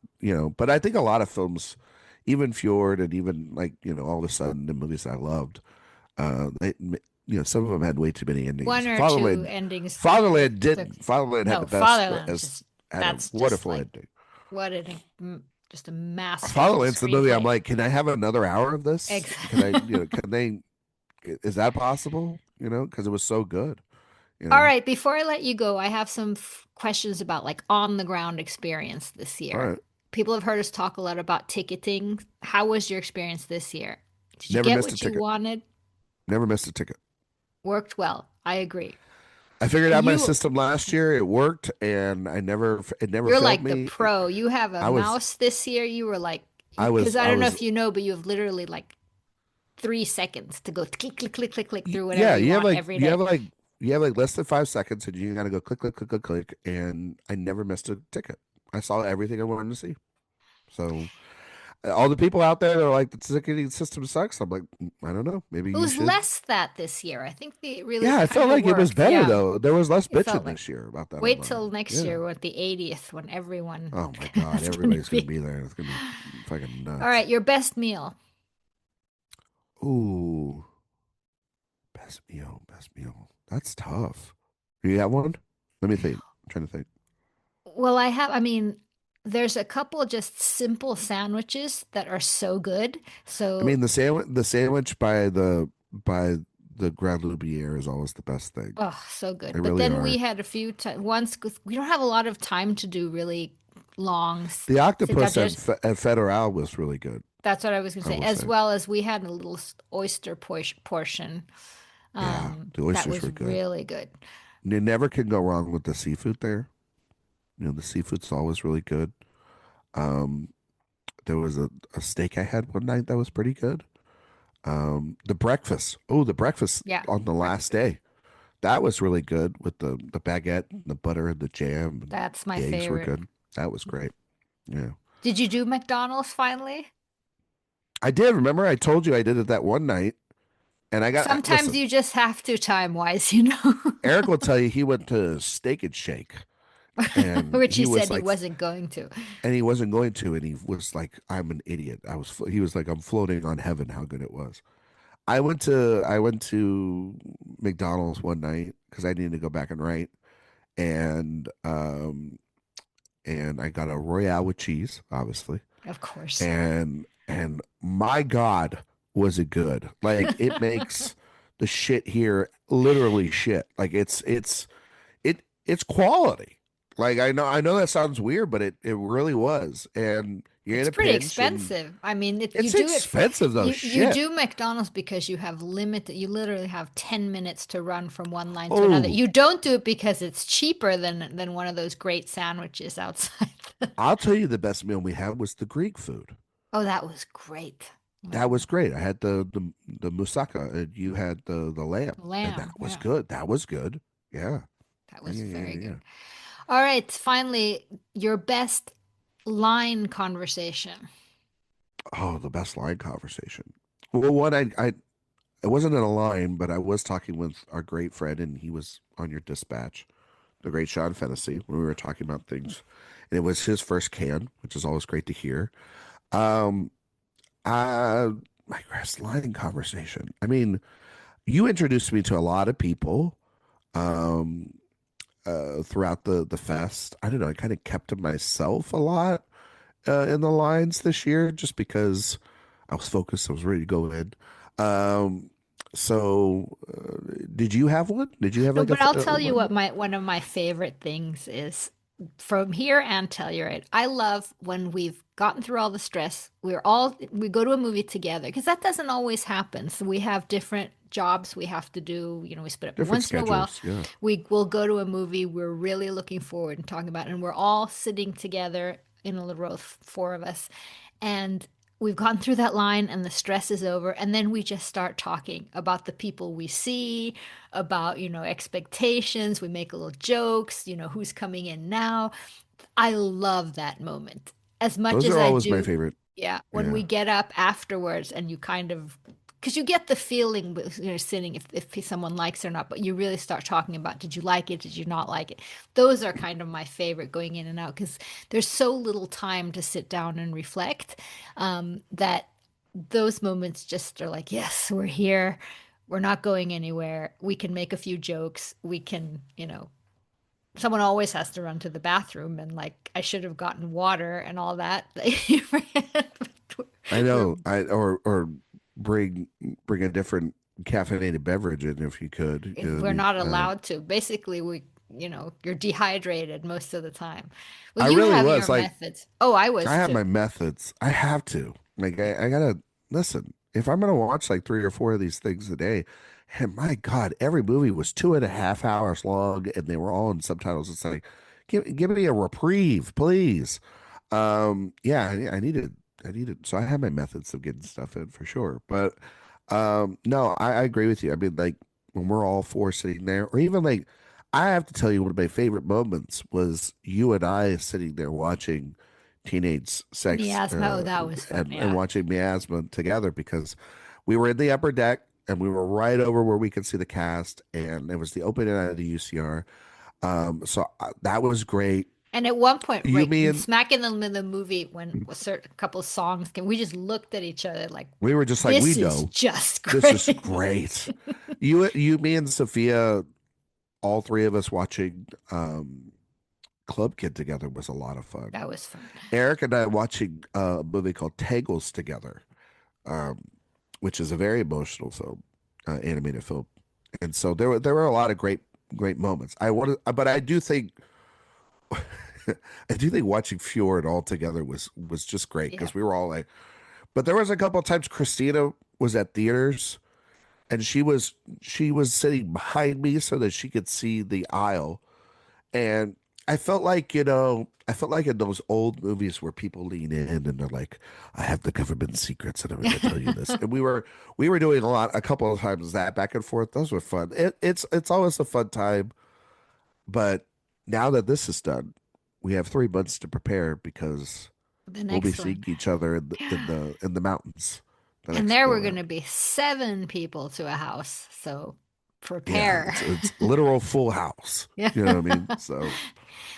B: But I think a lot of films, even Fjord and even like, all of a sudden the movies I loved, they, some of them had way too many endings.
A: One or two
B: Fatherland,
A: endings
B: Fatherland
A: took
B: didn't. Fatherland had
A: no
B: the best,
A: Fatherland
B: as
A: just
B: had a
A: that's just
B: wonderful
A: like
B: ending.
A: what just a masterful
B: Fatherland's the movie. I'm
A: screenplay.
B: like, can I have another hour of this? Can I,
A: Exactly.
B: can they? Is that possible? Because it was so good. You
A: All
B: know.
A: right, before I let you go, I have some questions about like on the ground experience this
B: All
A: year.
B: right.
A: People have heard us talk a lot about ticketing. How was your experience this year? Did you
B: Never
A: get
B: missed a
A: what you
B: ticket.
A: wanted?
B: Never missed a ticket.
A: Worked well. I agree.
B: I figured out my
A: You
B: system last year. It worked, and it never
A: you're
B: failed
A: like the
B: me.
A: pro. You have a
B: I was,
A: mouse this year. You were like
B: I
A: because
B: was,
A: I
B: I
A: don't know
B: was.
A: if you know, but you have literally like 3 seconds to go click, click, click, click, click through whatever
B: Yeah,
A: you
B: you have
A: want
B: like
A: every
B: you have
A: day.
B: like you have like less than 5 seconds, and you got to go click, click, click, click, click, and I never missed a ticket. I saw everything I wanted to see. So all the people out there that are like the ticketing system sucks. I'm like, I don't know. Maybe
A: It
B: you
A: was
B: should.
A: less that this year. I think it really
B: Yeah, I felt
A: kind of
B: like it was
A: worked.
B: better
A: Yeah.
B: though. There was less
A: It felt
B: bitching
A: like
B: this year about that
A: wait
B: online.
A: till next
B: Yeah.
A: year with the 80th when everyone
B: Oh my God,
A: is going to
B: everybody's gonna
A: be.
B: be there. It's gonna be fucking
A: All
B: nuts.
A: right, your best meal.
B: Ooh, best meal, best meal. That's tough. You have one? Let me think. I'm trying to think.
A: Well, I mean, there's a couple just simple sandwiches that are so good.
B: I
A: So,
B: mean, the sandwich by the Grand Loubière is always the best thing.
A: oh, so
B: They
A: good. But
B: really
A: then we
B: are.
A: had a few times once 'cause we don't have a lot of time to do really long
B: The
A: sit down
B: octopus at
A: dinners.
B: Fe- at Federal was really good.
A: That's what I was going to
B: I
A: say,
B: will
A: as
B: say.
A: well as we had a little oyster portion.
B: Yeah, the
A: That
B: oysters
A: was
B: were good.
A: really good.
B: You never can go wrong with the seafood there. The seafood's always really good. Um, there was a steak I had one night that was pretty good. The breakfast. Oh, the breakfast
A: Yeah,
B: on the
A: breakfast
B: last
A: food.
B: day. That was really good with the baguette, and the butter, and the jam, and
A: That's my
B: the eggs were
A: favorite.
B: good. That was great. Yeah.
A: Did you do McDonald's finally?
B: I did. Remember, I told you I did it that one night, and
A: Sometimes
B: listen.
A: you just have to time wise.
B: Eric will tell you he went to Steak and Shake, and
A: Which he
B: he was
A: said he
B: like,
A: wasn't going to.
B: and he wasn't going to, and he was like, "I'm an idiot." He was like, "I'm floating on heaven." How good it was. I went to McDonald's one night because I needed to go back and write, and and I got a Royale with cheese, obviously,
A: Of course.
B: and my God, was it good? Like it makes the shit here literally shit. Like it's quality. Like I know that sounds weird, but it really was. And You're in
A: It's
B: a
A: pretty
B: pinch, and
A: expensive. I mean, if you
B: it's
A: do it,
B: expensive though.
A: you
B: Shit.
A: do McDonald's because you have limited, you literally have 10 minutes to run from one line to another.
B: Oh,
A: You don't do it because it's cheaper than one of those great sandwiches outside.
B: I'll tell you the best meal we had was the Greek food.
A: Oh, that was great.
B: That
A: Mm,
B: was great. I had the moussaka, and you had the lamb, and
A: lamb.
B: that was
A: Yeah,
B: good. That was good. Yeah.
A: that
B: Yeah,
A: was
B: yeah, yeah,
A: very
B: yeah.
A: good.
B: Yeah.
A: All right, finally, your best line conversation.
B: Oh, the best line conversation. Well, one I it wasn't in a line, but I was talking with our great friend, and he was on your dispatch, the great Sean Fennessy, when we were talking about things. And it was his first can, which is always great to hear. Um, uh, my best line conversation. I mean, you introduced me to a lot of people um, throughout the fest. I don't know. I kind of kept to myself a lot in the lines this year, just because I was focused. I was ready to go in. Um, did you have one? Did you have
A: No,
B: like
A: but I'll
B: a
A: tell you
B: line?
A: what my one of my favorite things is from here and Telluride. I love when we've gotten through all the stress. We go to a movie together because that doesn't always happen. So we have different jobs we have to do. You know, we split up. But
B: Different
A: once in a while,
B: schedules. Yeah.
A: we will go to a movie we're really looking forward and talking about, and we're all sitting together in a little row, four of us, and we've gone through that line and the stress is over, and then we just start talking about the people we see, about expectations. We make little jokes, who's coming in now. I love that moment as much
B: Those
A: as
B: are
A: I
B: always my
A: do.
B: favorite.
A: Yeah, when
B: Yeah.
A: we get up afterwards and you kind of, because you get the feeling sitting if someone likes it or not, but you really start talking about, did you like it, did you not like it? Those are kind of my favorite going in and out because there's so little time to sit down and reflect, that those moments just are like, yes, we're here, we're not going anywhere, we can make a few jokes, we can, someone always has to run to the bathroom and like I should have gotten water and all that.
B: I
A: We're
B: know. Or bring bring a different caffeinated beverage in if you could. You know what I
A: we're
B: mean?
A: not allowed to. Basically, you're dehydrated most of the time. Well,
B: I
A: you
B: really
A: have your
B: was like,
A: methods. Oh, I
B: I
A: was
B: have
A: too.
B: my methods. I have to. Like I gotta listen. If I'm gonna watch like 3 or 4 of these things a day, and my God, every movie was 2.5 hours long, and they were all in subtitles. It's like, give me a reprieve, please. Yeah, I needed. So I have my methods of getting stuff in for sure. But no, I agree with you. I mean, like when we're all four sitting there, or even like, I have to tell you, one of my favorite moments was you and I sitting there watching Teenage Sex
A: Miasma. Oh, that was fun.
B: and
A: Yeah.
B: watching Miasma together, because we were in the upper deck and we were right over where we could see the cast, and it was the opening night of the UCR. That was great.
A: And at one point,
B: You,
A: right
B: me, and
A: smack in the middle of the movie, when a certain couple songs came, we just looked at each other like,
B: we were just like, we
A: "This is
B: know
A: just
B: this is
A: great."
B: great. Me, and Sophia, all three of us watching Club Kid together was a lot of fun.
A: That was fun.
B: Eric and I watching a movie called Tangles together, um, which is a very emotional film, animated film, and so there were a lot of great moments. But I do think I do think watching Fjord all together was just great
A: Yeah.
B: because we were all like. But there was a couple of times Christina was at theaters, and she was sitting behind me so that she could see the aisle. And I felt like, I felt like in those old movies where people lean in and they're like, I have the government secrets and I'm going to tell you this. And we were doing a couple of times that back and forth. Those were fun. It's always a fun time. But now that this is done, we have 3 months to prepare because
A: The
B: we'll be
A: next one.
B: seeing each other in the mountains the
A: And
B: next
A: there
B: go
A: were going
B: around.
A: to be 7 people to a house. So
B: Yeah,
A: prepare.
B: it's literal full house.
A: Yeah.
B: You know what I mean? So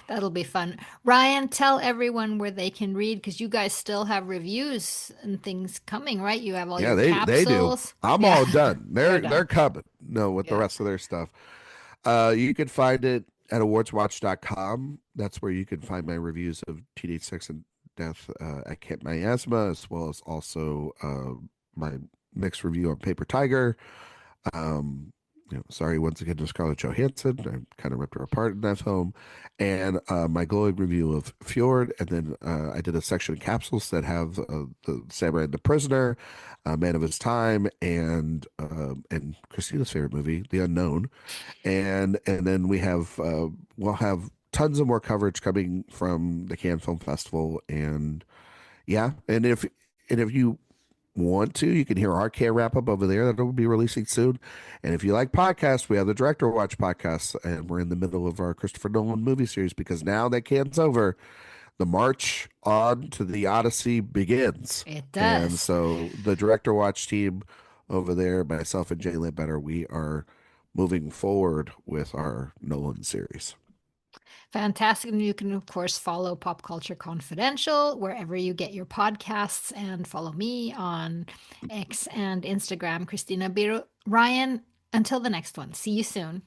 A: That'll be fun. Ryan, tell everyone where they can read because you guys still have reviews and things coming, right? You have all
B: yeah,
A: your
B: they do.
A: capsules.
B: I'm
A: Yeah,
B: all done.
A: you're
B: They're
A: done.
B: coming. No, with the
A: Yeah.
B: rest of their stuff. You can find it at awardswatch.com. That's where you can find my reviews of Teenage Sex and Death at Camp Miasma, as well as also my mixed review on Paper Tiger. Um, sorry once again to Scarlett Johansson. I kind of ripped her apart in that film. And my glowing review of Fjord. And then I did a section of capsules that have the Samurai and the Prisoner, Man of His Time, and Christina's favorite movie, The Unknown. And then we'll have tons of more coverage coming from the Cannes Film Festival. And yeah, and if you want to, you can hear our K wrap up over there. That will be releasing soon. And if you like podcasts, we have the Director Watch podcast, and we're in the middle of our Christopher Nolan movie series because now that Cannes over, the march on to the Odyssey begins.
A: It
B: And
A: does.
B: so the Director Watch team over there, myself and Jay Ledbetter, we are moving forward with our Nolan series.
A: Fantastic. And you can, of course, follow Pop Culture Confidential wherever you get your podcasts and follow me on X and Instagram, Christina B. Ryan. Until the next one, see you soon.